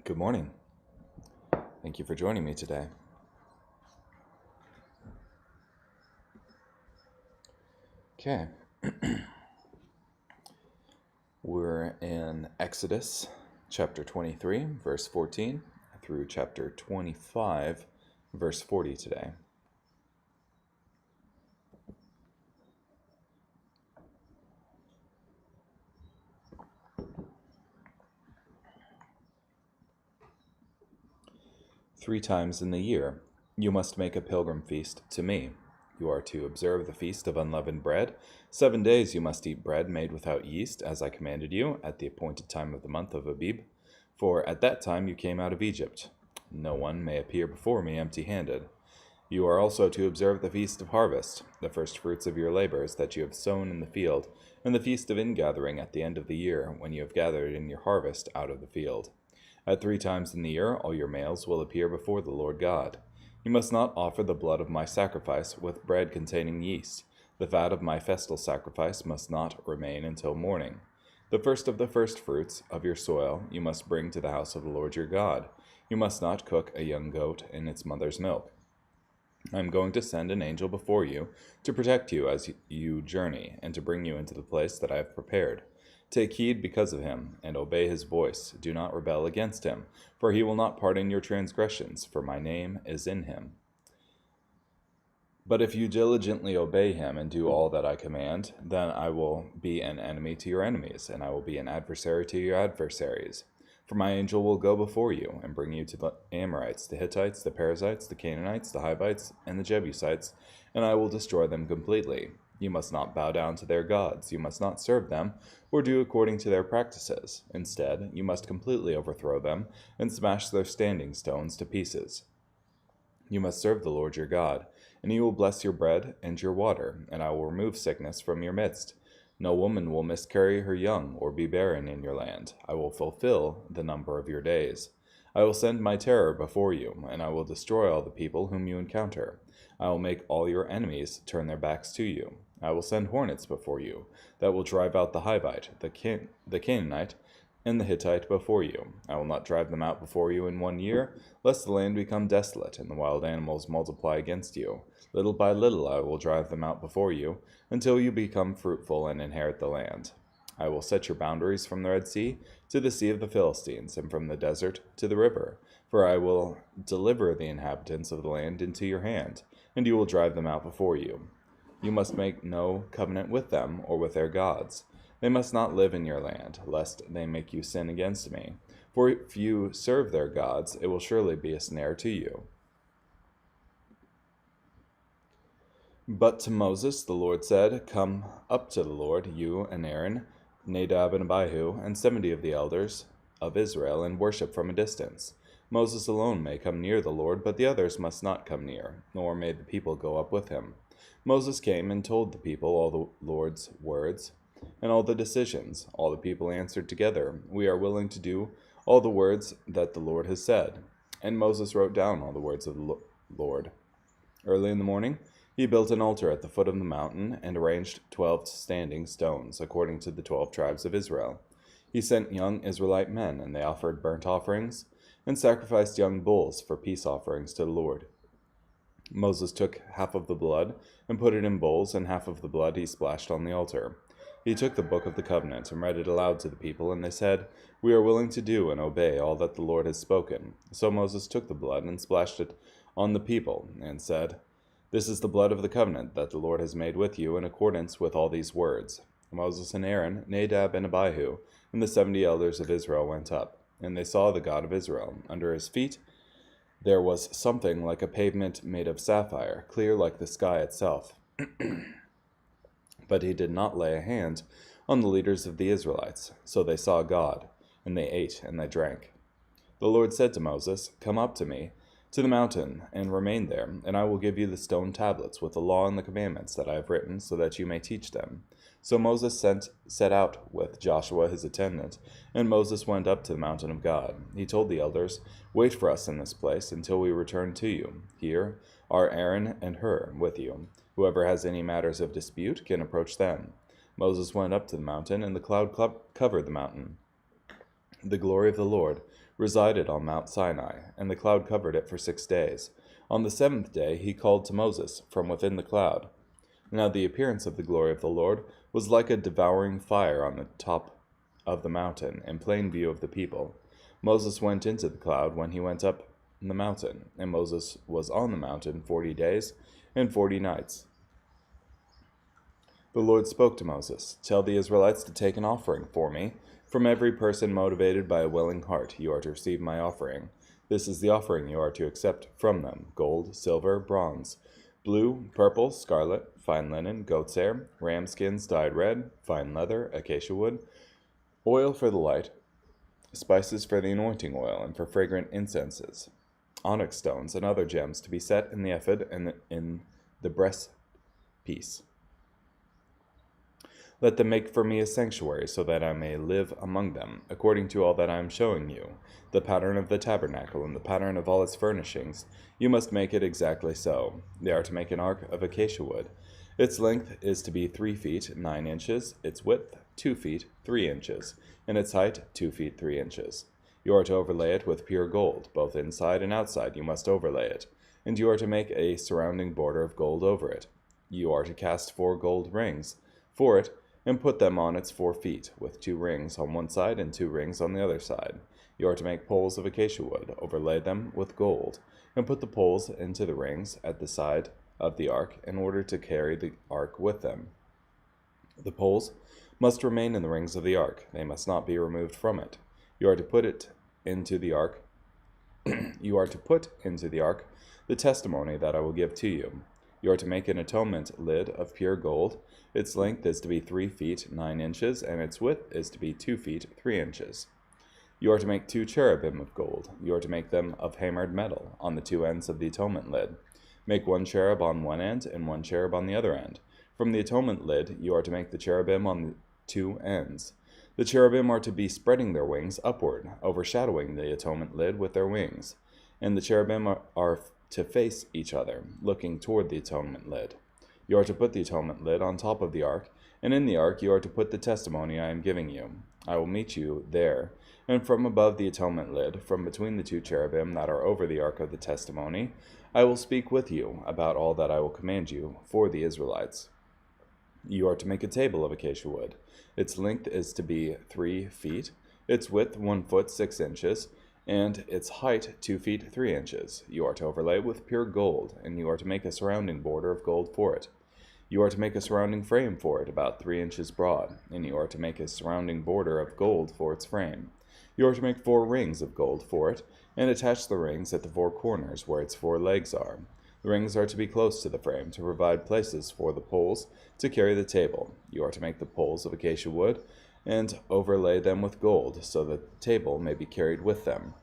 Good morning. Thank you for joining me today. Okay. We're in Exodus chapter 23, verse 14, through chapter 25, verse 40 today. Three times in the year you must make a pilgrim feast to me. You are to observe the feast of unleavened bread. 7 days you must eat bread made without yeast, as I commanded you, at the appointed time of the month of Abib. For at that time you came out of Egypt. No one may appear before me empty-handed. You are also to observe the feast of harvest, the first fruits of your labors that you have sown in the field, and the feast of ingathering at the end of the year, when you have gathered in your harvest out of the field. At 3 times in the year all your males will appear before the Lord God. You must not offer the blood of my sacrifice with bread containing yeast. The fat of my festal sacrifice must not remain until morning. The first of the first fruits of your soil you must bring to the house of the Lord your God. You must not cook a young goat in its mother's milk. I am going to send an angel before you to protect you as you journey, and to bring you into the place that I have prepared. Take heed because of him, and obey his voice. Do not rebel against him, for he will not pardon your transgressions, for my name is in him. But if you diligently obey him and do all that I command, then I will be an enemy to your enemies, and I will be an adversary to your adversaries. For my angel will go before you, and bring you to the Amorites, the Hittites, the Perizzites, the Canaanites, the Hivites, and the Jebusites, and I will destroy them completely. You must not bow down to their gods. You must not serve them, or do according to their practices. Instead, you must completely overthrow them, and smash their standing stones to pieces. You must serve the Lord your God, and he will bless your bread and your water, and I will remove sickness from your midst. No woman will miscarry her young, or be barren in your land. I will fulfill the number of your days. I will send my terror before you, and I will destroy all the people whom you encounter. I will make all your enemies turn their backs to you. I will send hornets before you, that will drive out the Hivite, the Canaanite, and the Hittite before you. I will not drive them out before you in 1 year, lest the land become desolate, and the wild animals multiply against you. Little by little I will drive them out before you, until you become fruitful and inherit the land. I will set your boundaries from the Red Sea to the Sea of the Philistines, and from the desert to the river. For I will deliver the inhabitants of the land into your hand, and you will drive them out before you. You must make no covenant with them or with their gods. They must not live in your land, lest they make you sin against me. For if you serve their gods, it will surely be a snare to you. But to Moses the Lord said, Come up to the Lord, you and Aaron, Nadab and Abihu, and 70 of the elders of Israel, and worship from a distance. Moses alone may come near the Lord, but the others must not come near, nor may the people go up with him. Moses came and told the people all the Lord's words and all the decisions. All the people answered together, We are willing to do all the words that the Lord has said. And Moses wrote down all the words of the Lord. Early in the morning, he built an altar at the foot of the mountain and arranged 12 standing stones, according to the 12 tribes of Israel. He sent young Israelite men, and they offered burnt offerings and sacrificed young bulls for peace offerings to the Lord. Moses took half of the blood and put it in bowls, and half of the blood he splashed on the altar. He took the book of the covenant and read it aloud to the people, and they said, We are willing to do and obey all that the Lord has spoken. So Moses took the blood and splashed it on the people, and said, This is the blood of the covenant that the Lord has made with you in accordance with all these words. Moses and Aaron, Nadab and Abihu, and the 70 elders of Israel went up, and they saw the God of Israel. Under his feet there was something like a pavement made of sapphire, clear like the sky itself. But he did not lay a hand on the leaders of the Israelites. So they saw God, and they ate and they drank. The Lord said to Moses, Come up to me, to the mountain, and remain there, and I will give you the stone tablets with the law and the commandments that I have written, so that you may teach them. So Moses set out with Joshua his attendant, and Moses went up to the mountain of God. He told the elders, Wait for us in this place until we return to you. Here are Aaron and Hur with you. Whoever has any matters of dispute can approach them. Moses went up to the mountain, and the cloud covered the mountain. The glory of the Lord resided on Mount Sinai, and the cloud covered it for 6 days. On the seventh day he called to Moses from within the cloud. Now the appearance of the glory of the Lord was like a devouring fire on the top of the mountain, in plain view of the people. Moses went into the cloud when he went up the mountain, and Moses was on the mountain 40 days and 40 nights. The Lord spoke to Moses, "Tell the Israelites to take an offering for me. From every person motivated by a willing heart, you are to receive my offering. This is the offering you are to accept from them: gold, silver, bronze, blue, purple, scarlet, fine linen, goat's hair, ram skins dyed red, fine leather, acacia wood, oil for the light, spices for the anointing oil and for fragrant incenses, onyx stones and other gems to be set in the ephod and in the breastpiece. Let them make for me a sanctuary, so that I may live among them, according to all that I am showing you. The pattern of the tabernacle and the pattern of all its furnishings, you must make it exactly so. They are to make an ark of acacia wood. Its length is to be 3 feet 9 inches, its width 2 feet 3 inches, and its height 2 feet 3 inches. You are to overlay it with pure gold, both inside and outside you must overlay it, and you are to make a surrounding border of gold over it. You are to cast 4 gold rings for it, and put them on its 4 feet, with 2 rings on one side and 2 rings on the other side. You are to make poles of acacia wood, overlay them with gold, and put the poles into the rings at the side of the ark in order to carry the ark with them. The poles must remain in the rings of the ark. They must not be removed from it. You are to put it into the ark. You are to put into the ark the testimony that I will give to you. You are to make an atonement lid of pure gold. Its length is to be 3 feet 9 inches, and its width is to be 2 feet 3 inches. You are to make 2 cherubim of gold. You are to make them of hammered metal on the 2 ends of the atonement lid. Make 1 cherub on one end and 1 cherub on the other end. From the atonement lid you are to make the cherubim on the 2 ends. The cherubim are to be spreading their wings upward, overshadowing the atonement lid with their wings, and the cherubim are to face each other, looking toward the atonement lid. You are to put the atonement lid on top of the ark, and in the ark you are to put the testimony I am giving you. I will meet you there, and from above the atonement lid, from between the 2 cherubim that are over the ark of the testimony, I will speak with you about all that I will command you for the Israelites. You are to make a table of acacia wood. Its length is to be 3 feet, its width 1 foot 6 inches, and its height 2 feet 3 inches. You are to overlay it with pure gold, and you are to make a surrounding border of gold for it. You are to make a surrounding frame for it about 3 inches broad, and you are to make a surrounding border of gold for its frame. You are to make 4 rings of gold for it, and attach the rings at the 4 corners where its 4 legs are. The rings are to be close to the frame to provide places for the poles to carry the table. You are to make the poles of acacia wood and overlay them with gold, so that the table may be carried with them.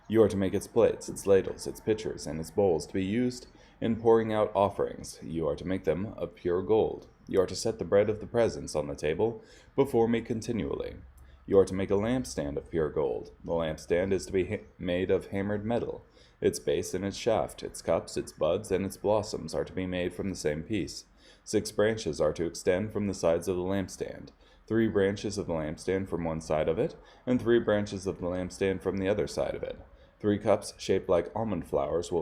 You are to make its plates, its ladles, its pitchers, and its bowls to be used in pouring out offerings. You are to make them of pure gold. You are to set the bread of the presence on the table before me continually. You are to make a lampstand of pure gold. The lampstand is to be made of hammered metal. Its base and its shaft, its cups, its buds, and its blossoms are to be made from the same piece. 6 branches are to extend from the sides of the lampstand. 3 branches of the lampstand from one side of it, and 3 branches of the lampstand from the other side of it. 3 cups shaped like almond flowers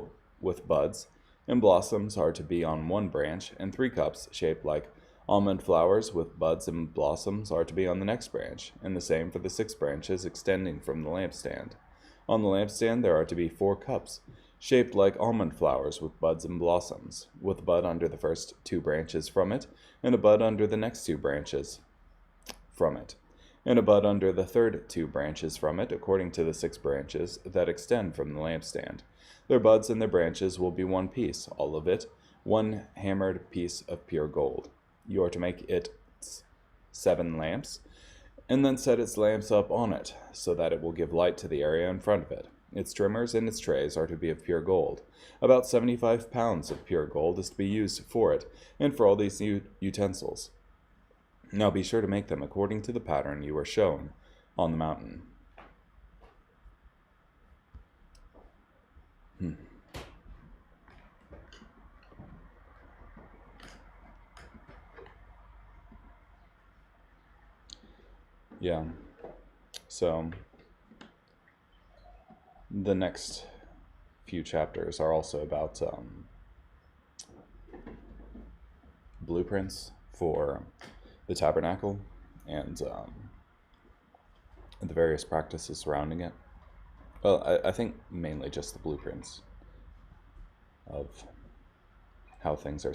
with buds and blossoms are to be on one branch, and 3 cups shaped like almond flowers with buds and blossoms are to be on the next branch, and the same for the 6 branches extending from the lampstand. On the lampstand there are to be 4 cups, shaped like almond flowers with buds and blossoms, with a bud under the first 2 branches from it, and a bud under the next 2 branches from it, and a bud under the third 2 branches from it, according to the 6 branches that extend from the lampstand. Their buds and their branches will be one piece, all of it, 1 hammered piece of pure gold. You are to make it 7 lamps, and then set its lamps up on it, so that it will give light to the area in front of it. Its trimmers and its trays are to be of pure gold. About 75 pounds of pure gold is to be used for it, and for all these utensils. Now be sure to make them according to the pattern you were shown on the mountain. Yeah. So The next few chapters are also about blueprints for the tabernacle and the various practices surrounding it. Well, I think mainly just the blueprints of how things are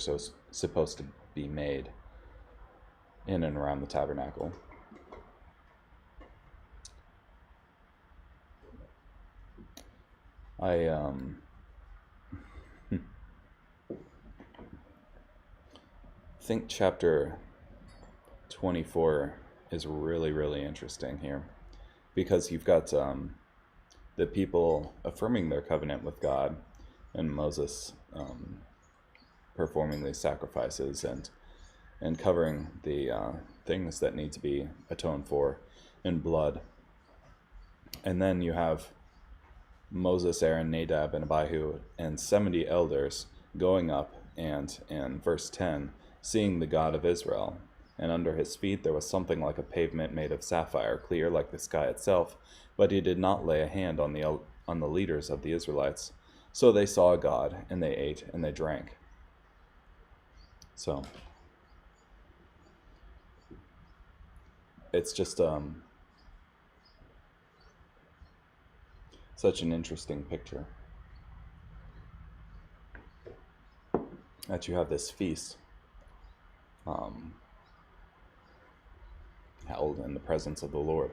supposed to be made in and around the tabernacle. I think chapter 24 is really, really interesting here, because you've got the people affirming their covenant with God, and Moses performing these sacrifices and covering the things that need to be atoned for in blood. And then you have Moses, Aaron, Nadab, and Abihu, and 70 elders going up, and in verse 10, seeing the God of Israel. And under his feet there was something like a pavement made of sapphire, clear like the sky itself. But he did not lay a hand on the leaders of the Israelites. So they saw God, and they ate, and they drank. So it's just such an interesting picture that you have this feast held in the presence of the Lord.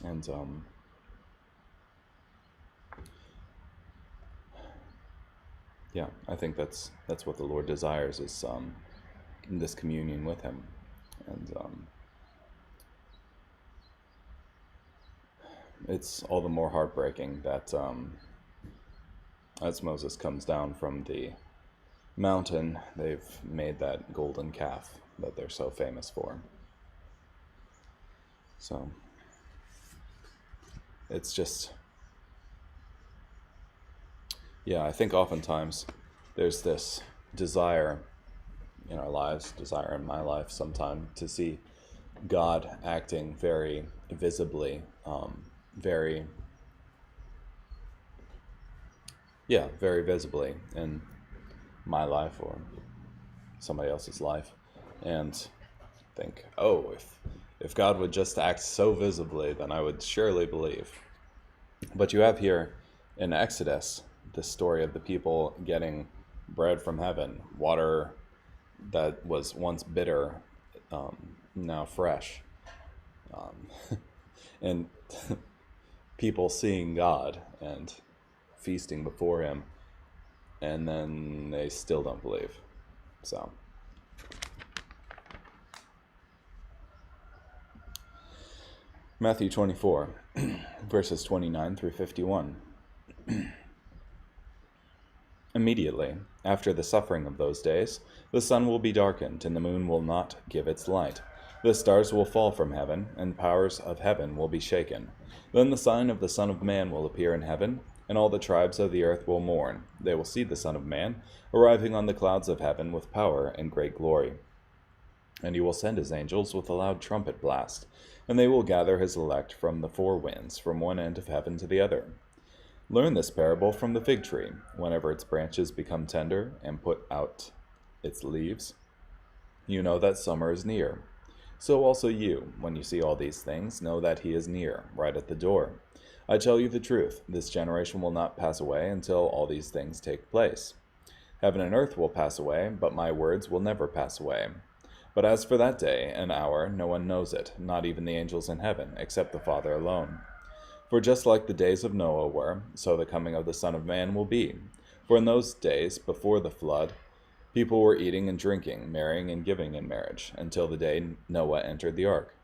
And yeah, I think that's what the Lord desires, is this communion with him. And it's all the more heartbreaking that as Moses comes down from the mountain, they've made that golden calf that they're so famous for. So it's just, yeah, I think oftentimes there's this desire in our lives, desire in my life sometime, to see God acting very visibly, very visibly in my life or somebody else's life, and think, oh, if God would just act so visibly, then I would surely believe. But you have here in Exodus the story of the people getting bread from heaven, water that was once bitter, now fresh, and people seeing God and feasting before him, and then they still don't believe. So Matthew 24 verses 29 through 51. Immediately after the suffering of those days, the sun will be darkened, and the moon will not give its light. The stars will fall from heaven, and powers of heaven will be shaken. Then the sign of the Son of Man will appear in heaven, and all the tribes of the earth will mourn. They will see the Son of Man arriving on the clouds of heaven with power and great glory. And he will send his angels with a loud trumpet blast, and they will gather his elect from the four winds, from one end of heaven to the other. Learn this parable from the fig tree. Whenever its branches become tender and put out its leaves, you know that summer is near. So also you, when you see all these things, know that he is near, right at the door. I tell you the truth, this generation will not pass away until all these things take place. Heaven and earth will pass away, but my words will never pass away. But as for that day and hour, no one knows it, not even the angels in heaven, except the Father alone. For just like the days of Noah were, so the coming of the Son of Man will be. For in those days, before the flood, people were eating and drinking, marrying and giving in marriage, until the day Noah entered the ark.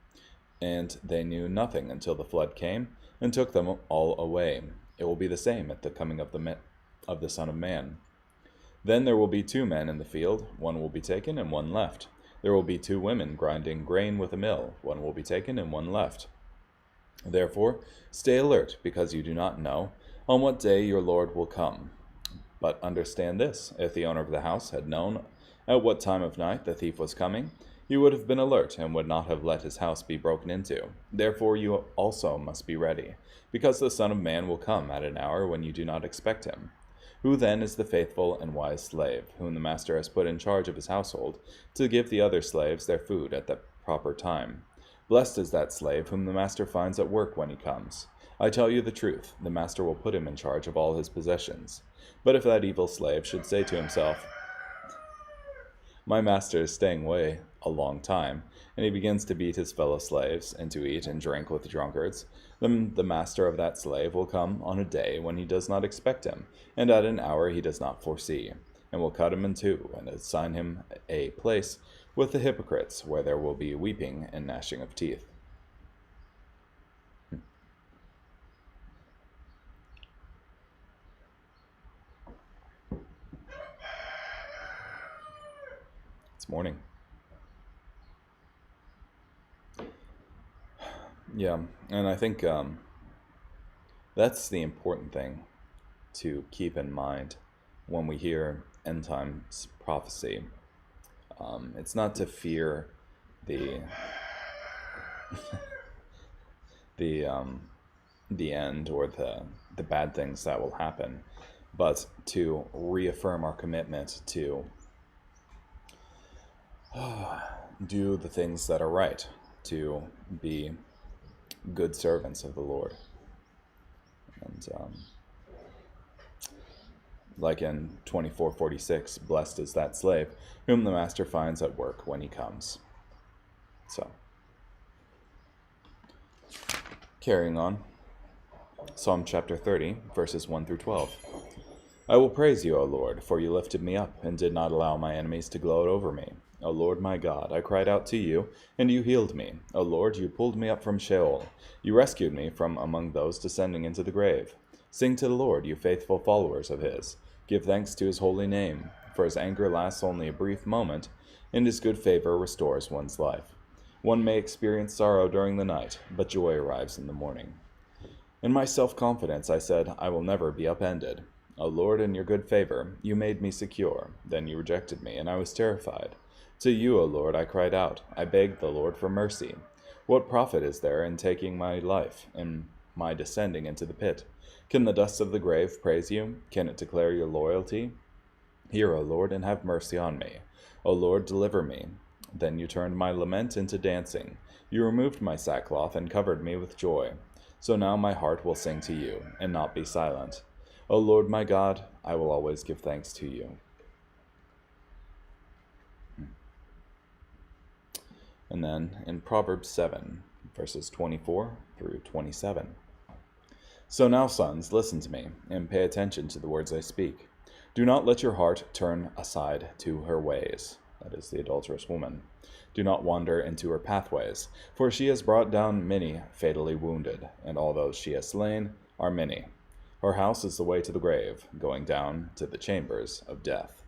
And they knew nothing until the flood came and took them all away. It will be the same at the coming of the Son of Man. Then there will be 2 men in the field, one will be taken and one left. There will be 2 women grinding grain with a mill, one will be taken and one left. Therefore, stay alert, because you do not know on what day your Lord will come. But understand this, if the owner of the house had known at what time of night the thief was coming, he would have been alert and would not have let his house be broken into. Therefore you also must be ready, because the Son of Man will come at an hour when you do not expect him. Who then is the faithful and wise slave, whom the master has put in charge of his household, to give the other slaves their food at the proper time? Blessed is that slave whom the master finds at work when he comes. I tell you the truth, the master will put him in charge of all his possessions. But if that evil slave should say to himself, my master is staying away a long time, and he begins to beat his fellow slaves, and to eat and drink with drunkards, then the master of that slave will come on a day when he does not expect him, and at an hour he does not foresee, and will cut him in two, and assign him a place with the hypocrites, where there will be weeping and gnashing of teeth. It's morning. Yeah, and I think that's the important thing to keep in mind when we hear end times prophecy. It's not to fear the the the end or the bad things that will happen, but to reaffirm our commitment to do the things that are right, to be good servants of the Lord. And like in 24:46, blessed is that slave whom the master finds at work when he comes. So, carrying on, Psalm chapter 30, verses 1 through 12. I will praise you, O Lord, for you lifted me up and did not allow my enemies to gloat over me. O Lord my God, I cried out to you, and you healed me. O Lord, you pulled me up from Sheol. You rescued me from among those descending into the grave. Sing to the Lord, you faithful followers of his. Give thanks to his holy name, for his anger lasts only a brief moment, and his good favor restores one's life. One may experience sorrow during the night, but joy arrives in the morning. In my self-confidence I said, I will never be upended. O Lord, in your good favor, you made me secure. Then you rejected me, and I was terrified. To you, O Lord, I cried out. I begged the Lord for mercy. What profit is there in taking my life, and my descending into the pit? Can the dust of the grave praise you? Can it declare your loyalty? Hear, O Lord, and have mercy on me. O Lord, deliver me. Then you turned my lament into dancing. You removed my sackcloth and covered me with joy. So now my heart will sing to you, and not be silent. O Lord my God, I will always give thanks to you. And then in Proverbs 7, verses 24 through 27. So now, sons, listen to me, and pay attention to the words I speak. Do not let your heart turn aside to her ways, that is, the adulterous woman. Do not wander into her pathways, for she has brought down many fatally wounded, and all those she has slain are many. Her house is the way to the grave, going down to the chambers of death.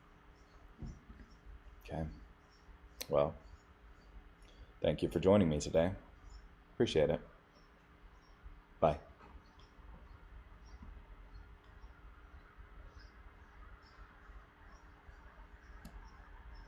Okay. Well, thank you for joining me today. Appreciate it.